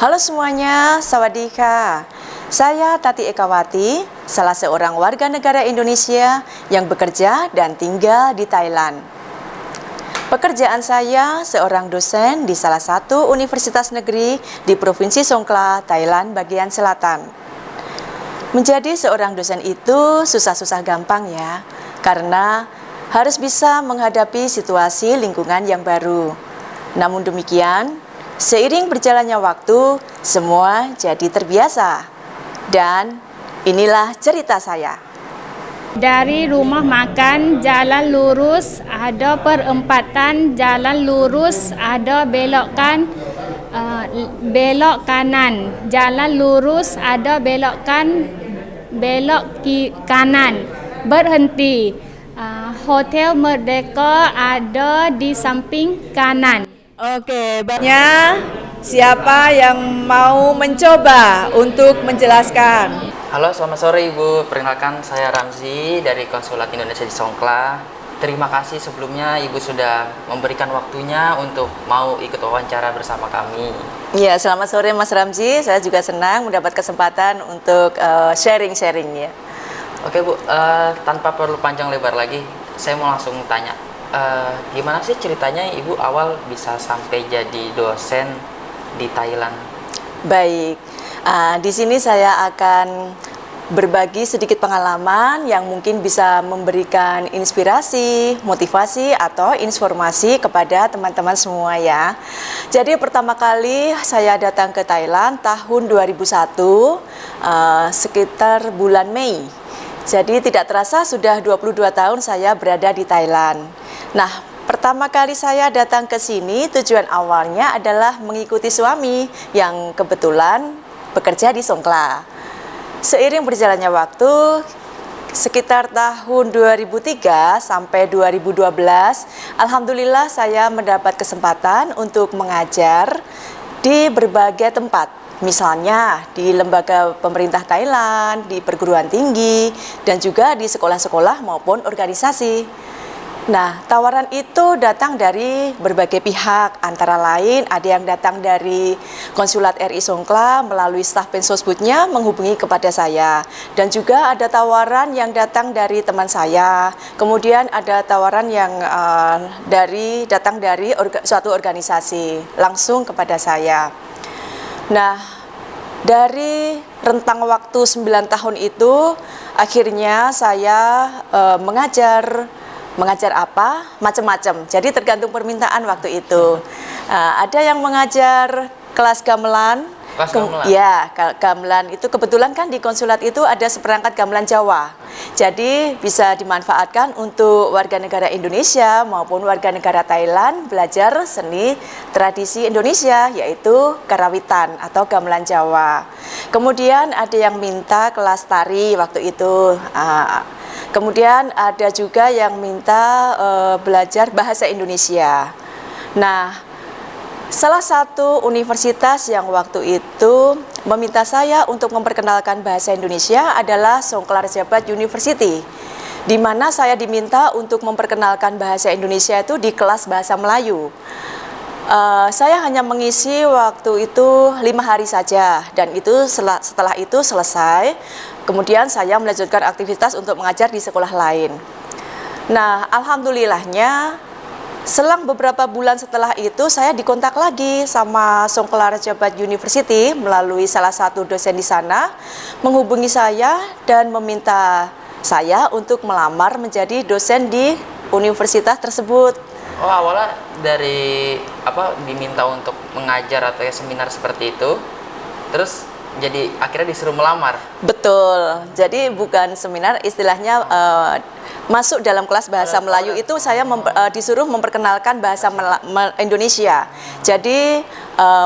Halo semuanya, sawadika. Saya Tati Ekawati, salah seorang warga negara Indonesia yang bekerja dan tinggal di Thailand. Pekerjaan saya seorang dosen di salah satu universitas negeri di Provinsi Songkhla, Thailand bagian selatan. Menjadi seorang dosen itu susah-susah gampang ya, karena harus bisa menghadapi situasi lingkungan yang baru. Namun demikian, seiring berjalannya waktu, semua jadi terbiasa. Dan inilah cerita saya. Dari rumah makan jalan lurus, ada perempatan jalan lurus, ada belok kanan. Jalan lurus ada belok kanan. Berhenti. Hotel Merdeka ada di samping kanan. Oke, banyak siapa yang mau mencoba untuk menjelaskan? Halo, selamat sore Ibu. Perkenalkan saya Ramzi dari Konsulat Indonesia di Songkhla. Terima kasih sebelumnya Ibu sudah memberikan waktunya untuk mau ikut wawancara bersama kami. Ya, selamat sore Mas Ramzi. Saya juga senang mendapat kesempatan untuk sharing-sharing ya. Oke Bu, tanpa perlu panjang lebar lagi, saya mau langsung tanya. Gimana sih ceritanya Ibu awal bisa sampai jadi dosen di Thailand? Baik, di sini saya akan berbagi sedikit pengalaman yang mungkin bisa memberikan inspirasi, motivasi, atau informasi kepada teman-teman semua ya. Jadi pertama kali saya datang ke Thailand tahun 2001, sekitar bulan Mei. Jadi tidak terasa sudah 22 tahun saya berada di Thailand. Nah, pertama kali saya datang ke sini tujuan awalnya adalah mengikuti suami yang kebetulan bekerja di Songkhla. Seiring berjalannya waktu, sekitar tahun 2003 sampai 2012, alhamdulillah saya mendapat kesempatan untuk mengajar di berbagai tempat. Misalnya di lembaga pemerintah Thailand, di perguruan tinggi, dan juga di sekolah-sekolah maupun organisasi. Nah, tawaran itu datang dari berbagai pihak, antara lain ada yang datang dari Konsulat RI Songkhla melalui staf Pensosbudnya menghubungi kepada saya. Dan juga ada tawaran yang datang dari teman saya, kemudian ada tawaran yang datang dari suatu organisasi, langsung kepada saya. Nah, dari rentang waktu 9 tahun itu, akhirnya saya mengajar apa? Macam-macam. Jadi tergantung permintaan waktu itu. Ada yang mengajar kelas gamelan. Ya, gamelan itu kebetulan kan di konsulat itu ada seperangkat gamelan Jawa. Jadi bisa dimanfaatkan untuk warga negara Indonesia maupun warga negara Thailand belajar seni tradisi Indonesia, yaitu karawitan atau gamelan Jawa. Kemudian ada yang minta kelas tari waktu itu. Kemudian ada juga yang minta belajar bahasa Indonesia. Nah, salah satu universitas yang waktu itu meminta saya untuk memperkenalkan bahasa Indonesia adalah Songkhla Ratchabat University, di mana saya diminta untuk memperkenalkan bahasa Indonesia itu di kelas bahasa Melayu. Saya hanya mengisi waktu itu 5 hari saja, dan itu setelah itu selesai, kemudian saya melanjutkan aktivitas untuk mengajar di sekolah lain. Nah, alhamdulillahnya selang beberapa bulan setelah itu saya dikontak lagi sama Songkhla Ratchabat University melalui salah satu dosen di sana, menghubungi saya dan meminta saya untuk melamar menjadi dosen di universitas tersebut. Oh, awalnya dari diminta untuk mengajar atau seminar seperti itu, terus jadi akhirnya disuruh melamar? Betul, jadi bukan seminar, istilahnya masuk dalam kelas bahasa Melayu itu saya disuruh memperkenalkan bahasa Indonesia. Jadi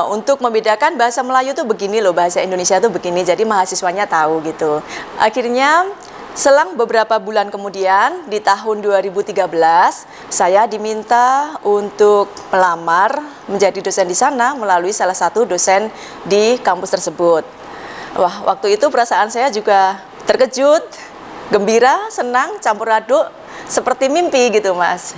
untuk membedakan bahasa Melayu itu begini loh, bahasa Indonesia itu begini, jadi mahasiswanya tahu gitu. Akhirnya selang beberapa bulan kemudian di tahun 2013 saya diminta untuk melamar menjadi dosen di sana melalui salah satu dosen di kampus tersebut. Wah, waktu itu perasaan saya juga terkejut, gembira, senang, campur aduk, seperti mimpi gitu Mas.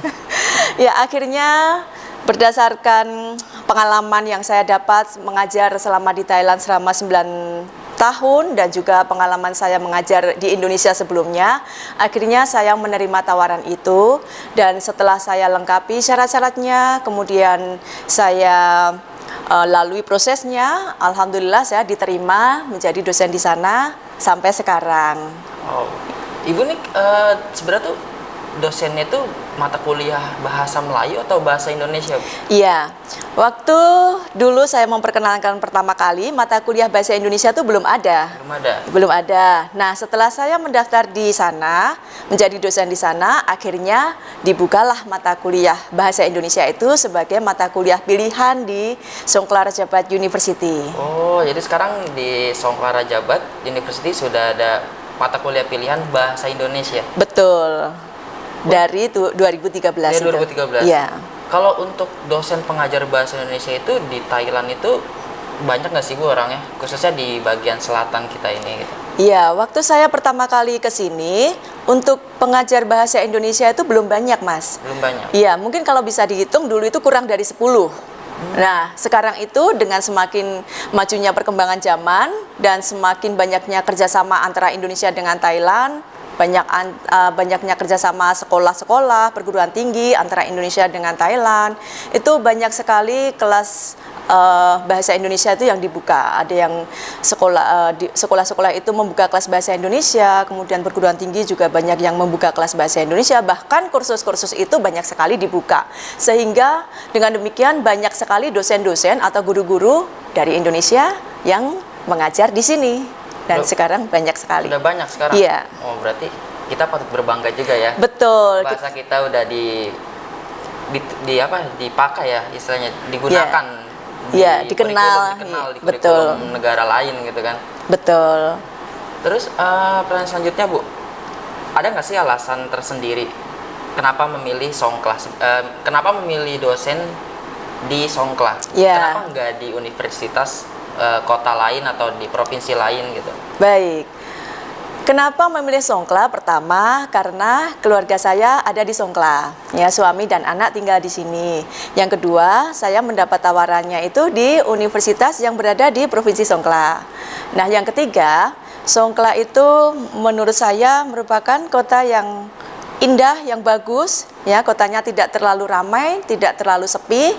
Ya, akhirnya berdasarkan pengalaman yang saya dapat mengajar selama di Thailand selama 9 tahun dan juga pengalaman saya mengajar di Indonesia sebelumnya, akhirnya saya menerima tawaran itu, dan setelah saya lengkapi syarat-syaratnya, kemudian saya lalui prosesnya, alhamdulillah saya diterima menjadi dosen di sana sampai sekarang. Oh, Ibu nih sebenarnya tuh dosennya tuh mata kuliah bahasa Melayu atau bahasa Indonesia, Bu? Iya, waktu dulu saya memperkenalkan pertama kali mata kuliah bahasa Indonesia itu belum ada. Belum ada. Belum ada. Nah, setelah saya mendaftar di sana, menjadi dosen di sana, akhirnya dibukalah mata kuliah bahasa Indonesia itu sebagai mata kuliah pilihan di Songkla Ratchabat University. Oh, jadi sekarang di Songkla Ratchabat University sudah ada mata kuliah pilihan bahasa Indonesia. Betul. Dari 2013 Dari itu. 2013. Iya. Kalau untuk dosen pengajar bahasa Indonesia itu di Thailand itu banyak nggak sih, Bu, orangnya? Khususnya di bagian selatan kita ini gitu. Iya, waktu saya pertama kali ke sini, untuk pengajar bahasa Indonesia itu belum banyak, Mas. Belum banyak. Iya, mungkin kalau bisa dihitung dulu itu kurang dari 10. Nah, sekarang itu dengan semakin majunya perkembangan zaman dan semakin banyaknya kerjasama antara Indonesia dengan Thailand, banyaknya kerjasama sekolah-sekolah, perguruan tinggi antara Indonesia dengan Thailand, itu banyak sekali kelas bahasa Indonesia itu yang dibuka. Ada yang sekolah-sekolah itu membuka kelas bahasa Indonesia, kemudian perguruan tinggi juga banyak yang membuka kelas bahasa Indonesia, bahkan kursus-kursus itu banyak sekali dibuka. Sehingga dengan demikian banyak sekali dosen-dosen atau guru-guru dari Indonesia yang mengajar di sini. Dan sekarang banyak sekali. Sudah banyak sekarang? Iya. Oh, berarti kita patut berbangga juga ya. Betul. Bahasa kita udah dipakai ya, istilahnya digunakan. Iya, dikenal. Di Betul. kurikulum negara lain gitu kan. Betul. Terus pertanyaan selanjutnya, Bu, ada nggak sih alasan tersendiri kenapa memilih Songkla? Kenapa memilih dosen di Songkla? Iya. Kenapa nggak di universitas kota lain atau di provinsi lain gitu? Baik. Kenapa memilih Songkla? Pertama, karena keluarga saya ada di Songkla. Ya, suami dan anak tinggal di sini. Yang kedua, saya mendapat tawarannya itu di universitas yang berada di Provinsi Songkla. Nah, yang ketiga, Songkla itu menurut saya merupakan kota yang indah, yang bagus, ya, kotanya tidak terlalu ramai, tidak terlalu sepi,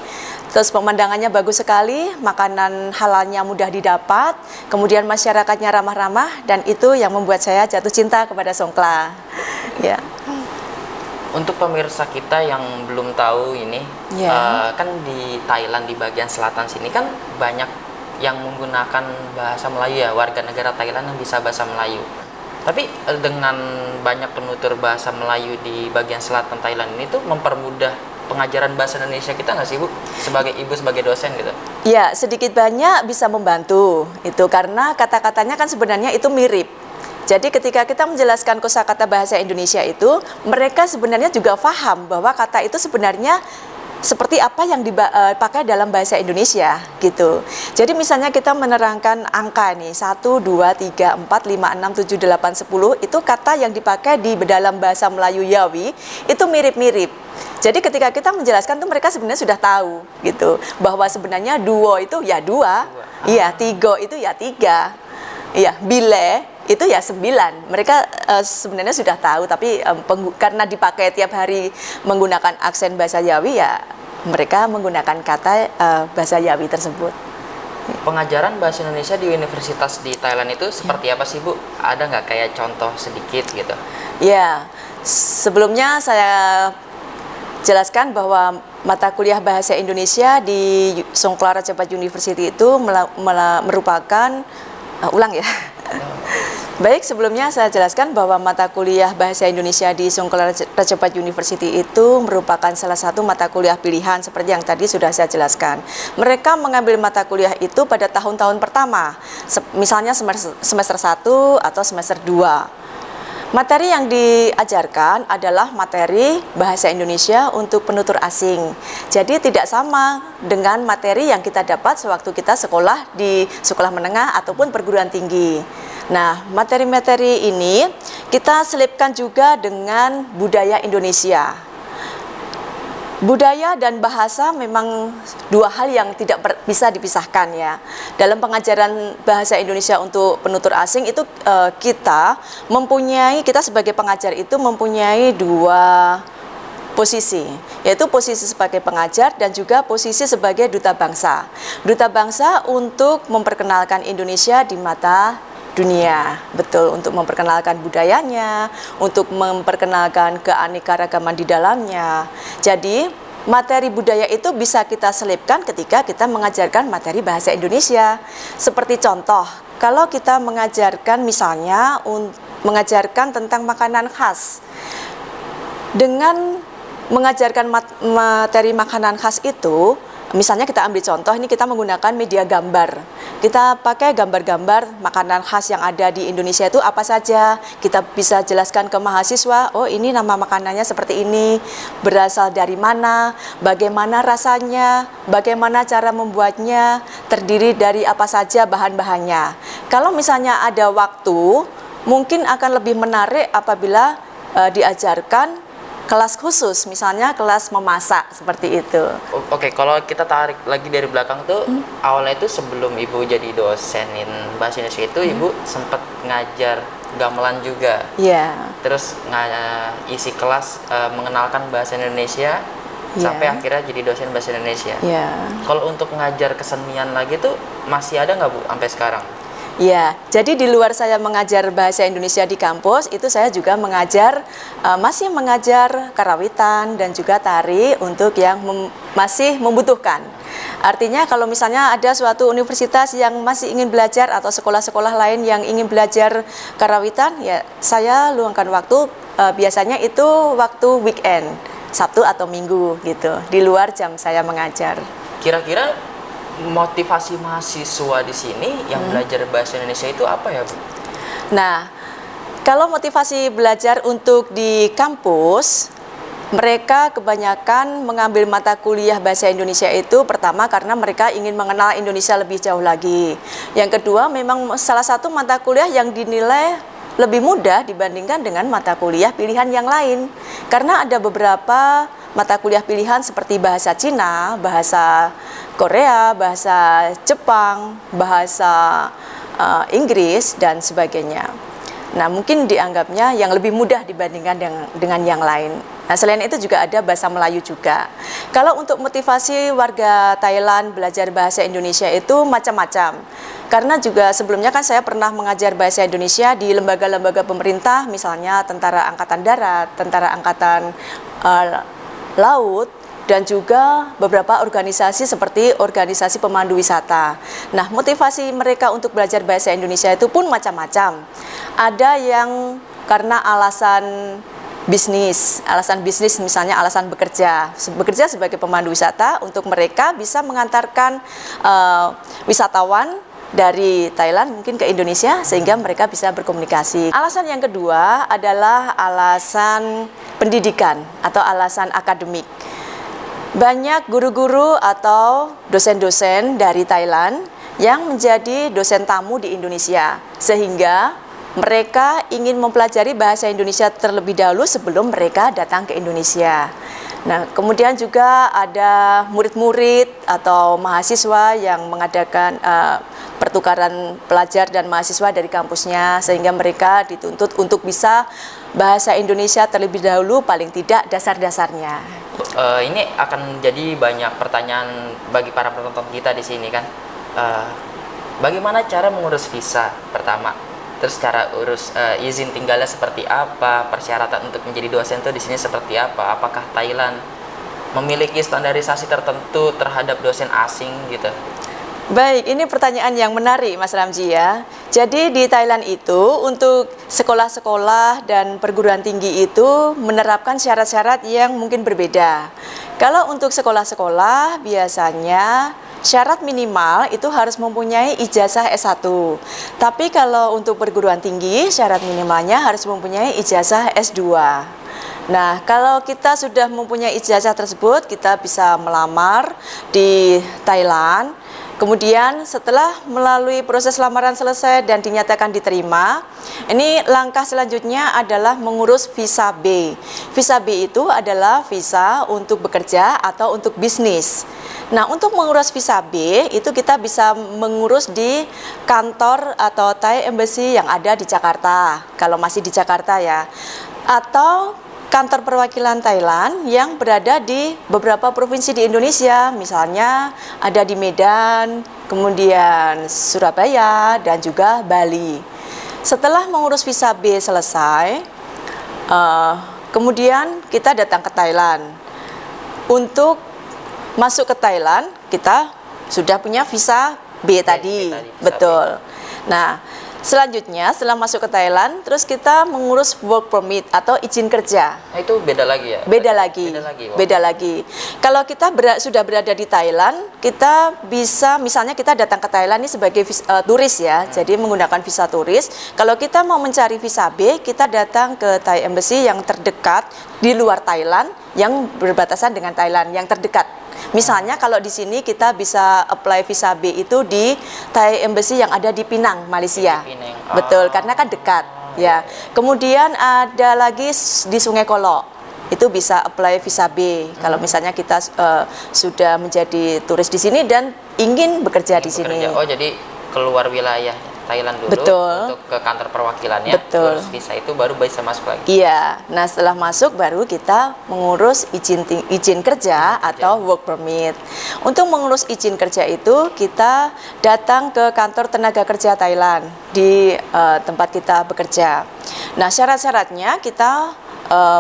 terus pemandangannya bagus sekali, makanan halalnya mudah didapat, kemudian masyarakatnya ramah-ramah, dan itu yang membuat saya jatuh cinta kepada Songkla. Ya. Untuk pemirsa kita yang belum tahu ini, Ya. kan di Thailand di bagian selatan sini kan banyak yang menggunakan bahasa Melayu ya, warga negara Thailand yang bisa bahasa Melayu. Tapi dengan banyak penutur bahasa Melayu di bagian selatan Thailand ini tuh mempermudah pengajaran bahasa Indonesia kita nggak sih, Bu? Sebagai ibu, sebagai dosen gitu. Ya, sedikit banyak bisa membantu itu karena kata-katanya kan sebenarnya itu mirip. Jadi ketika kita menjelaskan kosakata bahasa Indonesia itu, mereka sebenarnya juga paham bahwa kata itu sebenarnya seperti apa yang dipakai dalam bahasa Indonesia gitu. Jadi misalnya kita menerangkan angka nih 1, 2, 3, 4, 5, 6, 7, 8, 10, itu kata yang dipakai di dalam bahasa Melayu Yawi itu mirip-mirip. Jadi ketika kita menjelaskan tuh mereka sebenarnya sudah tahu gitu bahwa sebenarnya duo itu ya dua, iya, tigo itu ya tiga, iya, bile itu ya 9. Mereka sebenarnya sudah tahu, tapi karena dipakai tiap hari menggunakan aksen bahasa Yawi, ya mereka menggunakan kata bahasa Yawi tersebut. Pengajaran bahasa Indonesia di universitas di Thailand itu seperti apa sih, Bu? Ada nggak kayak contoh sedikit gitu? Ya, sebelumnya saya jelaskan bahwa mata kuliah bahasa Indonesia di Songkla Ratchabat University itu merupakan ulang ya. Baik, sebelumnya saya jelaskan bahwa mata kuliah bahasa Indonesia di Songkla Ratchabat University itu merupakan salah satu mata kuliah pilihan seperti yang tadi sudah saya jelaskan. Mereka mengambil mata kuliah itu pada tahun-tahun pertama, misalnya semester 1 atau semester 2. Materi yang diajarkan adalah materi bahasa Indonesia untuk penutur asing. Jadi tidak sama dengan materi yang kita dapat sewaktu kita sekolah di sekolah menengah ataupun perguruan tinggi. Nah, materi-materi ini kita selipkan juga dengan budaya Indonesia. Budaya dan bahasa memang dua hal yang tidak bisa dipisahkan ya. Dalam pengajaran bahasa Indonesia untuk penutur asing itu kita sebagai pengajar itu mempunyai dua posisi, yaitu posisi sebagai pengajar dan juga posisi sebagai duta bangsa. Duta bangsa untuk memperkenalkan Indonesia di mata dunia, betul, untuk memperkenalkan budayanya, untuk memperkenalkan keanekaragaman di dalamnya. Jadi, materi budaya itu bisa kita selipkan ketika kita mengajarkan materi bahasa Indonesia. Seperti contoh, kalau kita mengajarkan misalnya mengajarkan tentang makanan khas, dengan mengajarkan materi makanan khas itu, misalnya kita ambil contoh, ini kita menggunakan media gambar. Kita pakai gambar-gambar makanan khas yang ada di Indonesia itu apa saja. Kita bisa jelaskan ke mahasiswa, oh ini nama makanannya seperti ini, berasal dari mana, bagaimana rasanya, bagaimana cara membuatnya, terdiri dari apa saja bahan-bahannya. Kalau misalnya ada waktu, mungkin akan lebih menarik apabila diajarkan kelas khusus, misalnya kelas memasak seperti itu. Oke, kalau kita tarik lagi dari belakang tuh, awalnya itu sebelum Ibu jadi dosenin bahasa Indonesia itu, Ibu sempat ngajar gamelan juga. Iya. Terus isi kelas mengenalkan bahasa Indonesia sampai akhirnya jadi dosen bahasa Indonesia. Iya. Kalau untuk ngajar kesenian lagi tuh masih ada nggak Bu sampai sekarang? Ya, jadi di luar saya mengajar bahasa Indonesia di kampus, itu saya juga masih mengajar karawitan dan juga tari untuk yang masih membutuhkan. Artinya kalau misalnya ada suatu universitas yang masih ingin belajar atau sekolah-sekolah lain yang ingin belajar karawitan, ya saya luangkan waktu, biasanya itu waktu weekend, Sabtu atau Minggu gitu, di luar jam saya mengajar. Kira-kira motivasi mahasiswa di sini yang belajar bahasa Indonesia itu apa ya, Bu? Nah, kalau motivasi belajar untuk di kampus, mereka kebanyakan mengambil mata kuliah bahasa Indonesia itu pertama karena mereka ingin mengenal Indonesia lebih jauh lagi. Yang kedua, memang salah satu mata kuliah yang dinilai lebih mudah dibandingkan dengan mata kuliah pilihan yang lain. Karena ada beberapa mata kuliah pilihan seperti bahasa Cina, bahasa Korea, bahasa Jepang, bahasa Inggris, dan sebagainya. Nah, mungkin dianggapnya yang lebih mudah dibandingkan dengan yang lain. Nah, selain itu juga ada bahasa Melayu juga. Kalau untuk motivasi warga Thailand belajar bahasa Indonesia itu macam-macam. Karena juga sebelumnya kan saya pernah mengajar bahasa Indonesia di lembaga-lembaga pemerintah, misalnya Tentara Angkatan Darat, Tentara Angkatan Laut, dan juga beberapa organisasi seperti organisasi pemandu wisata. Nah, motivasi mereka untuk belajar bahasa Indonesia itu pun macam-macam. Ada yang karena alasan bisnis misalnya alasan bekerja sebagai pemandu wisata untuk mereka bisa mengantarkan wisatawan dari Thailand mungkin ke Indonesia sehingga mereka bisa berkomunikasi. Alasan yang kedua adalah alasan pendidikan atau alasan akademik. Banyak guru-guru atau dosen-dosen dari Thailand yang menjadi dosen tamu di Indonesia sehingga mereka ingin mempelajari bahasa Indonesia terlebih dahulu sebelum mereka datang ke Indonesia. Nah, kemudian juga ada murid-murid atau mahasiswa yang mengadakan pertukaran pelajar dan mahasiswa dari kampusnya sehingga mereka dituntut untuk bisa bahasa Indonesia terlebih dahulu, paling tidak dasar-dasarnya. Ini akan jadi banyak pertanyaan bagi para penonton kita di sini kan. Bagaimana cara mengurus visa pertama? Terus cara urus izin tinggalnya seperti apa? Persyaratan untuk menjadi dosen itu di sini seperti apa? Apakah Thailand memiliki standarisasi tertentu terhadap dosen asing gitu? Baik, ini pertanyaan yang menarik Mas Ramji ya. Jadi di Thailand itu untuk sekolah-sekolah dan perguruan tinggi itu menerapkan syarat-syarat yang mungkin berbeda. Kalau untuk sekolah-sekolah biasanya syarat minimal itu harus mempunyai ijazah S1. Tapi kalau untuk perguruan tinggi syarat minimalnya harus mempunyai ijazah S2. Nah, kalau kita sudah mempunyai ijazah tersebut, kita bisa melamar di Thailand. kemudian setelah melalui proses lamaran selesai dan dinyatakan diterima, ini langkah selanjutnya adalah mengurus visa B. Visa B itu adalah visa untuk bekerja atau untuk bisnis. Nah, untuk mengurus visa B itu kita bisa mengurus di kantor atau Thai Embassy yang ada di Jakarta, kalau masih di Jakarta ya, atau kantor perwakilan Thailand yang berada di beberapa provinsi di Indonesia, misalnya ada di Medan, kemudian Surabaya, dan juga Bali. Setelah mengurus visa B selesai, kemudian kita datang ke Thailand. Untuk masuk ke Thailand, kita sudah punya visa B tadi, visa betul. Nah, selanjutnya setelah masuk ke Thailand, terus kita mengurus work permit atau izin kerja. Nah, itu beda lagi ya? Beda lagi. Wah. Beda lagi. Kalau kita sudah berada di Thailand, kita bisa, misalnya kita datang ke Thailand ini sebagai turis ya, jadi menggunakan visa turis. Kalau kita mau mencari visa B, kita datang ke Thai Embassy yang terdekat di luar Thailand, yang berbatasan dengan Thailand, yang terdekat. Misalnya kalau di sini kita bisa apply visa B itu di Thai Embassy yang ada di Penang, Malaysia. Di Penang. Betul, karena kan dekat. Ya. Kemudian ada lagi di Sungai Kolok. Itu bisa apply visa B. Kalau misalnya kita sudah menjadi turis di sini dan ingin bekerja di sini. Oh, jadi keluar wilayah Thailand dulu. Betul. Untuk ke kantor perwakilannya. Betul. Terus visa itu baru bisa masuk lagi. Iya. Nah, setelah masuk baru kita mengurus izin kerja atau work permit. Untuk mengurus izin kerja itu kita datang ke kantor tenaga kerja Thailand di tempat kita bekerja. Nah, syarat-syaratnya kita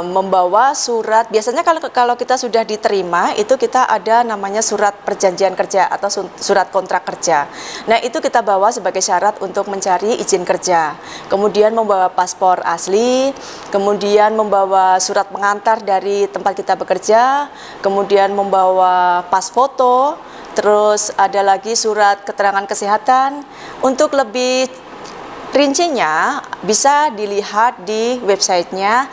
membawa surat. Biasanya kalau kita sudah diterima itu kita ada namanya surat perjanjian kerja atau surat kontrak kerja. Nah, itu kita bawa sebagai syarat untuk mencari izin kerja. Kemudian membawa paspor asli, kemudian membawa surat pengantar dari tempat kita bekerja, kemudian membawa pas foto, terus ada lagi surat keterangan kesehatan. Untuk lebih rincinya bisa dilihat di websitenya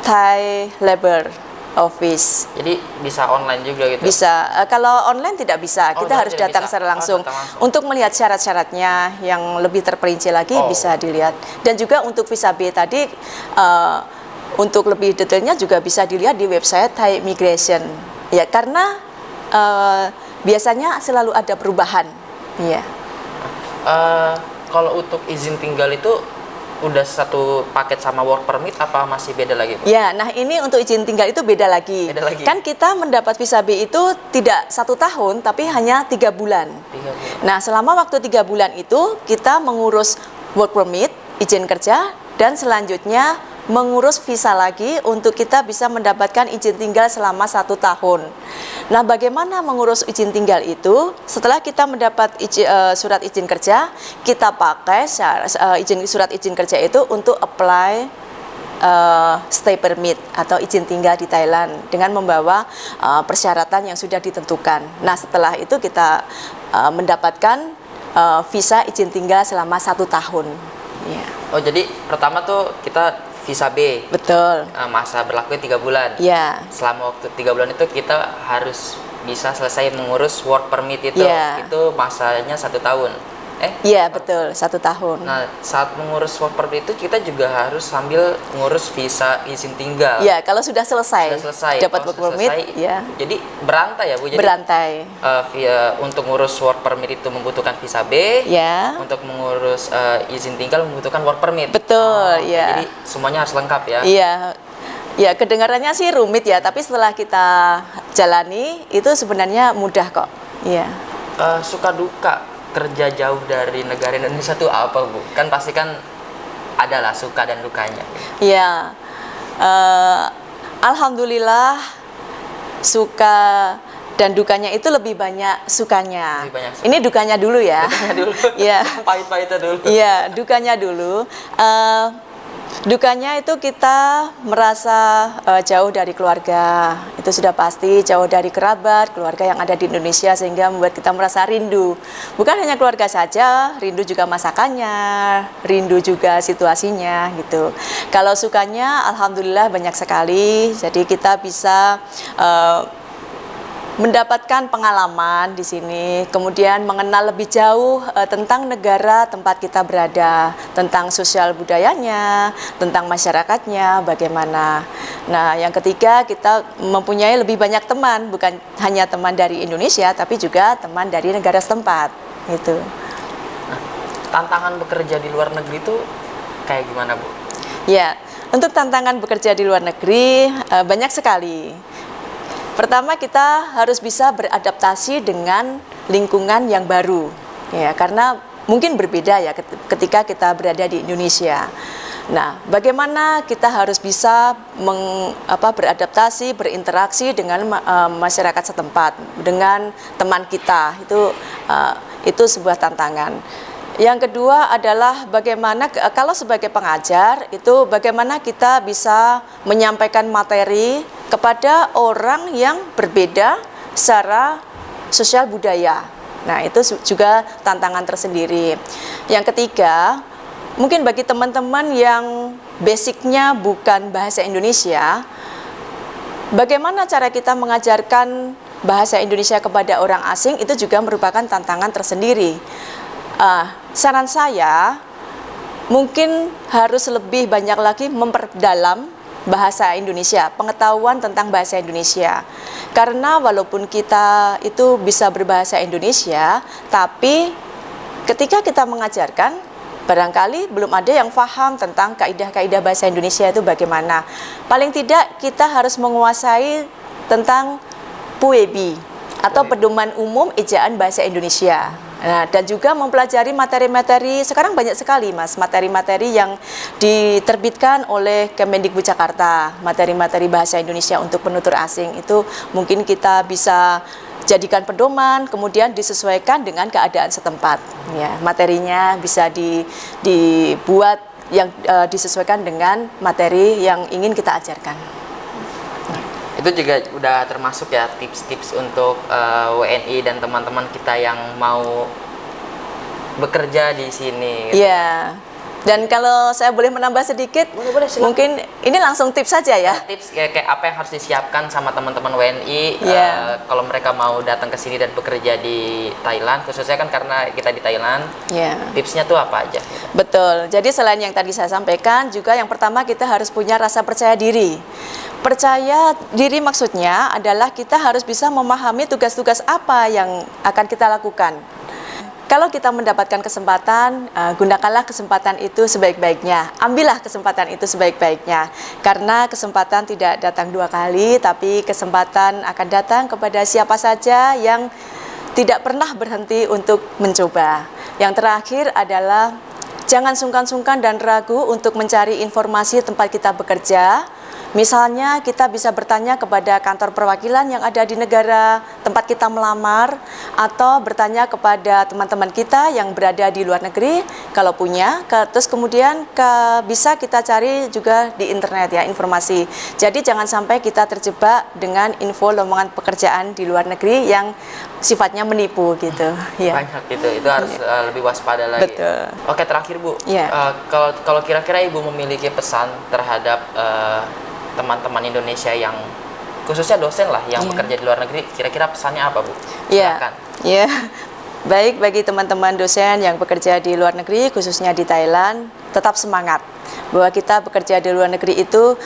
Thai Labor Office. Jadi bisa online juga gitu? Bisa. Kalau online tidak bisa, kita harus tidak datang bisa. secara langsung. Datang langsung. Untuk melihat syarat-syaratnya yang lebih terperinci lagi bisa dilihat. Dan juga untuk visa B tadi, untuk lebih detailnya juga bisa dilihat di website Thai Immigration. Ya, karena biasanya selalu ada perubahan. Iya. Kalau untuk izin tinggal itu udah satu paket sama work permit apa masih beda lagi, Bu? Ya, nah ini untuk izin tinggal itu beda lagi. Beda lagi. Kan kita mendapat visa B itu tidak 1 tahun, tapi hanya 3 bulan. 3 bulan. Nah, selama waktu 3 bulan itu kita mengurus work permit, izin kerja, dan selanjutnya mengurus visa lagi untuk kita bisa mendapatkan izin tinggal selama 1 tahun. Nah, bagaimana mengurus izin tinggal itu? Setelah kita mendapat surat izin kerja, kita pakai surat izin kerja itu untuk apply stay permit atau izin tinggal di Thailand dengan membawa persyaratan yang sudah ditentukan. Nah, setelah itu kita mendapatkan visa izin tinggal selama 1 tahun. Ya. Oh, jadi pertama tuh kita visa B. Betul. Masa berlakunya 3 bulan. Ya. Selama waktu 3 bulan itu kita harus bisa selesai mengurus work permit itu. Ya. Itu masanya 1 tahun. Iya, betul, 1 tahun. Nah, saat mengurus work permit itu kita juga harus sambil mengurus visa izin tinggal. Iya, kalau sudah selesai. Sudah selesai. Dapat Kalau work sudah permit, selesai, ya. Jadi berantai ya, Bu. Jadi Berantai. untuk mengurus work permit itu membutuhkan visa B. Ya. Untuk mengurus izin tinggal membutuhkan work permit. Betul, ya. Jadi semuanya harus lengkap ya. Iya. Ya, kedengarannya sih rumit ya, tapi setelah kita jalani itu sebenarnya mudah kok. Iya. Suka duka kerja jauh dari negara Indonesia tuh apa, Bu? Kan pasti kan adalah suka dan dukanya. Iya. Alhamdulillah suka dan dukanya itu lebih banyak sukanya. Lebih banyak suka. Ini dukanya dulu ya. Dukanya dulu. Iya. Pahit-pahitnya dulu. Iya, dukanya dulu. Dukanya itu kita merasa jauh dari keluarga, itu sudah pasti, jauh dari kerabat, keluarga yang ada di Indonesia, sehingga membuat kita merasa rindu. Bukan hanya keluarga saja, rindu juga masakannya, rindu juga situasinya gitu. Kalau sukanya, alhamdulillah banyak sekali, jadi kita bisa mendapatkan pengalaman di sini, kemudian mengenal lebih jauh tentang negara tempat kita berada, tentang sosial budayanya, tentang masyarakatnya, bagaimana. Nah, yang ketiga, kita mempunyai lebih banyak teman, bukan hanya teman dari Indonesia, tapi juga teman dari negara setempat. Gitu. Nah, tantangan bekerja di luar negeri itu kayak gimana, Bu? Ya, untuk tantangan bekerja di luar negeri banyak sekali. Pertama, kita harus bisa beradaptasi dengan lingkungan yang baru, ya, karena mungkin berbeda ya ketika kita berada di Indonesia. Nah, bagaimana kita harus bisa beradaptasi, berinteraksi dengan masyarakat setempat, dengan teman kita, itu sebuah tantangan. Yang kedua adalah bagaimana kalau sebagai pengajar itu bagaimana kita bisa menyampaikan materi kepada orang yang berbeda secara sosial budaya. Nah, itu juga tantangan tersendiri. Yang ketiga, mungkin bagi teman-teman yang basicnya bukan bahasa Indonesia, bagaimana cara kita mengajarkan bahasa Indonesia kepada orang asing itu juga merupakan tantangan tersendiri. Saran saya mungkin harus lebih banyak lagi memperdalam bahasa Indonesia, pengetahuan tentang bahasa Indonesia. Karena walaupun kita itu bisa berbahasa Indonesia, tapi ketika kita mengajarkan, barangkali belum ada yang paham tentang kaidah-kaidah bahasa Indonesia itu bagaimana. Paling tidak kita harus menguasai tentang PUEB atau pedoman umum ejaan bahasa Indonesia. Nah, dan juga mempelajari materi-materi, sekarang banyak sekali Mas, materi-materi yang diterbitkan oleh Kemendikbud Jakarta, materi-materi bahasa Indonesia untuk penutur asing, itu mungkin kita bisa jadikan pedoman, kemudian disesuaikan dengan keadaan setempat. Ya, materinya bisa dibuat yang disesuaikan dengan materi yang ingin kita ajarkan. Itu juga udah termasuk ya tips-tips untuk WNI dan teman-teman kita yang mau bekerja di sini. Gitu. Ya. Dan kalau saya boleh menambah sedikit, boleh, mungkin ini langsung tips saja ya. Tips kayak apa yang harus disiapkan sama teman-teman WNI kalau mereka mau datang ke sini dan bekerja di Thailand, khususnya kan karena kita di Thailand. Tipsnya tuh apa aja? Betul. Jadi selain yang tadi saya sampaikan, juga yang pertama kita harus punya rasa percaya diri. Percaya diri maksudnya adalah kita harus bisa memahami tugas-tugas apa yang akan kita lakukan. Kalau kita mendapatkan kesempatan, gunakanlah kesempatan itu sebaik-baiknya. Ambillah kesempatan itu sebaik-baiknya. Karena kesempatan tidak datang dua kali, tapi kesempatan akan datang kepada siapa saja yang tidak pernah berhenti untuk mencoba. Yang terakhir adalah jangan sungkan-sungkan dan ragu untuk mencari informasi tempat kita bekerja. Misalnya kita bisa bertanya kepada kantor perwakilan yang ada di negara tempat kita melamar, atau bertanya kepada teman-teman kita yang berada di luar negeri kalau punya, terus kemudian bisa kita cari juga di internet ya informasi. Jadi jangan sampai kita terjebak dengan info lowongan pekerjaan di luar negeri yang sifatnya menipu gitu. Ya. Banyak gitu, itu harus lebih waspada lagi. Betul. Oke, terakhir Bu, kalau kira-kira Ibu memiliki pesan terhadap teman-teman Indonesia yang khususnya dosen lah yang bekerja di luar negeri, kira-kira pesannya apa Bu? Silakan. Ya, baik bagi teman-teman dosen yang bekerja di luar negeri, khususnya di Thailand, tetap semangat bahwa kita bekerja di luar negeri itu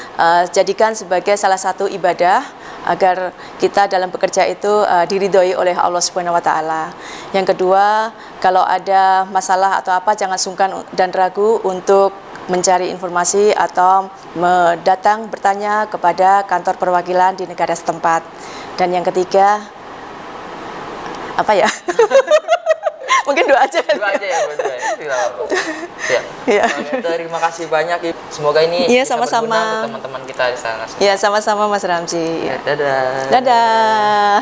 jadikan sebagai salah satu ibadah agar kita dalam bekerja itu diridhoi oleh Allah Subhanahu wa taala. Yang kedua, kalau ada masalah atau apa jangan sungkan dan ragu untuk mencari informasi atau datang bertanya kepada kantor perwakilan di negara setempat. Dan yang ketiga, apa ya? Mungkin dua aja. Dua aja ya, ya. Terima kasih banyak. Semoga ini bisa berguna untuk teman-teman kita di sana. Ya, sama-sama Mas Ramzi. Ya, dadah. Dadah.